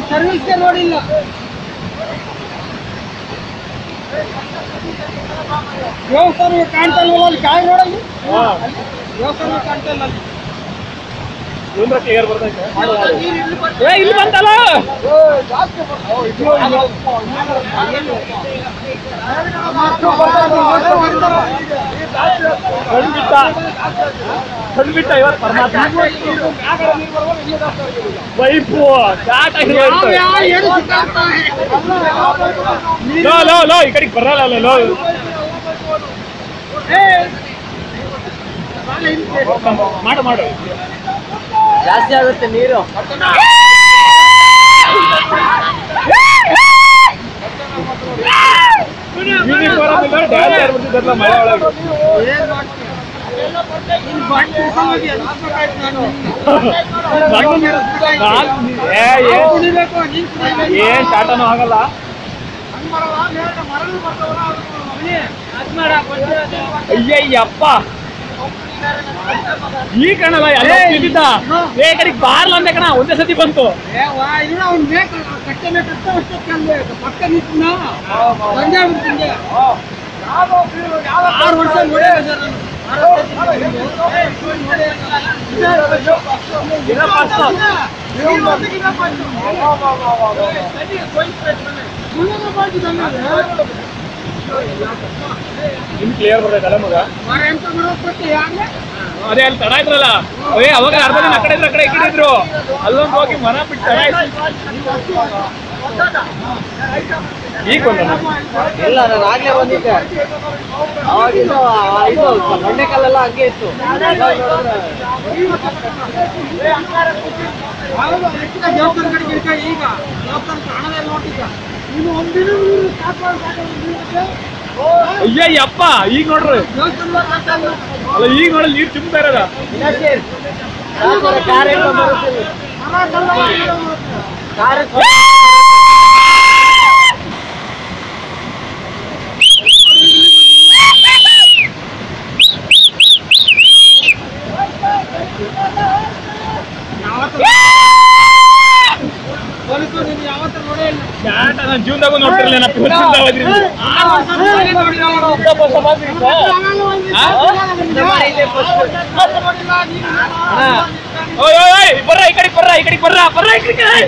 service ನೋಡಿಲ್ಲ ದೇವಸ್ಥಾನ ಕಾಣ್ತಲ್ಲ ಅಲ್ಲಿ ಕಾಯಿ ನೋಡಲ್ಲಿ ದೇವಸ್ಥಾನ ಕಾಣ್ತಲ್ಲ ಅಲ್ಲಿ ಕ್ಲಿಯರ್ ಬರ್ತೈತೆ ಇಲ್ಲಿ ಬಂತಲ್ಲ ಖಂಡಿತ ಇವತ್ತು ಪರಮಾತ್ಮ ವೈಫು ಸ್ಟಾರ್ಟ್ ಆಗಿ ಲೋ ಲೋ ಈ ಕಡೆಗೆ ಬರಲ್ಲ ಲೋ ಮಾಡು ಮಾಡು ಜಾಸ್ತಿ ಆಗುತ್ತೆ ನೀರು ಮಳೆ ಒಳಗೆ ಏನ್ ಸ್ಟಾರ್ಟನೂ ಆಗಲ್ಲ ಅಯ್ಯಯ್ಯಪ್ಪ ಈ ಕಣಲ್ಲ ಎಲ್ಲ ತಿಂದಿದ್ದ ಏ ಕಡೆಗೆ ಬಾರ್ಲ ಅಂದೆ ಕಣ ಒಂದೇ ಸತಿ ಬಂತು ಪಕ್ಕ ನಿಂತ 6 ವರ್ಷ ನಿಮ್ ಕ್ಲಿಯರ್ ಬರ್ತೈತಲ್ಲ ಮಗ ಅದೇ ಅಲ್ಲಿ ತಡ ಇದ್ರಲ್ಲ ಅದೇ ಅವಾಗ ಅರ್ಧ ದಿನ ಆ ಕಡೆ ಇದ್ರು ಆ ಕಡೆ ಈ ಕಡೆ ಇದ್ರು ಅಲ್ಲೊಂದು ಹೋಗಿ ಮನ ಬಿಟ್ಟು ತಡ ಈಗ ಇಲ್ಲ ನಾನು ಆಗ್ಲೇ ಬಂದಿದ್ದೆ ಅವಾಗಿಂದ ಇದು ಬಂಡೆಕಲ್ಲೆಲ್ಲ ಹಂಗೆ ಇತ್ತು ದೇವಸ್ಥಾನ ಕಡೆಗೆ ಈಗ ದೇವಸ್ಥಾನ ಕಾಣದೇ ನೋಡ್ತಿದ್ದ ಇನ್ನು ಒಂದಿನ ಅಯ್ಯಯ್ಯಪ್ಪ ಈಗ ನೋಡ್ರಿ ಅಲ್ಲ ಈಗ ನೋಡಲ್ ನೀರು ತುಂಬಾ ಇರೋದ ನನ್ನ ಜೀವನದಾಗೂ ನೋಡ್ತಿರ್ಲಿಲ್ಲ ಬರ್ರ ಈ ಕಡೆ ಬರ್ರ ಈ ಕಡೆ ಬರ್ರ ಬರ್ರ ಈ ಕಡೆ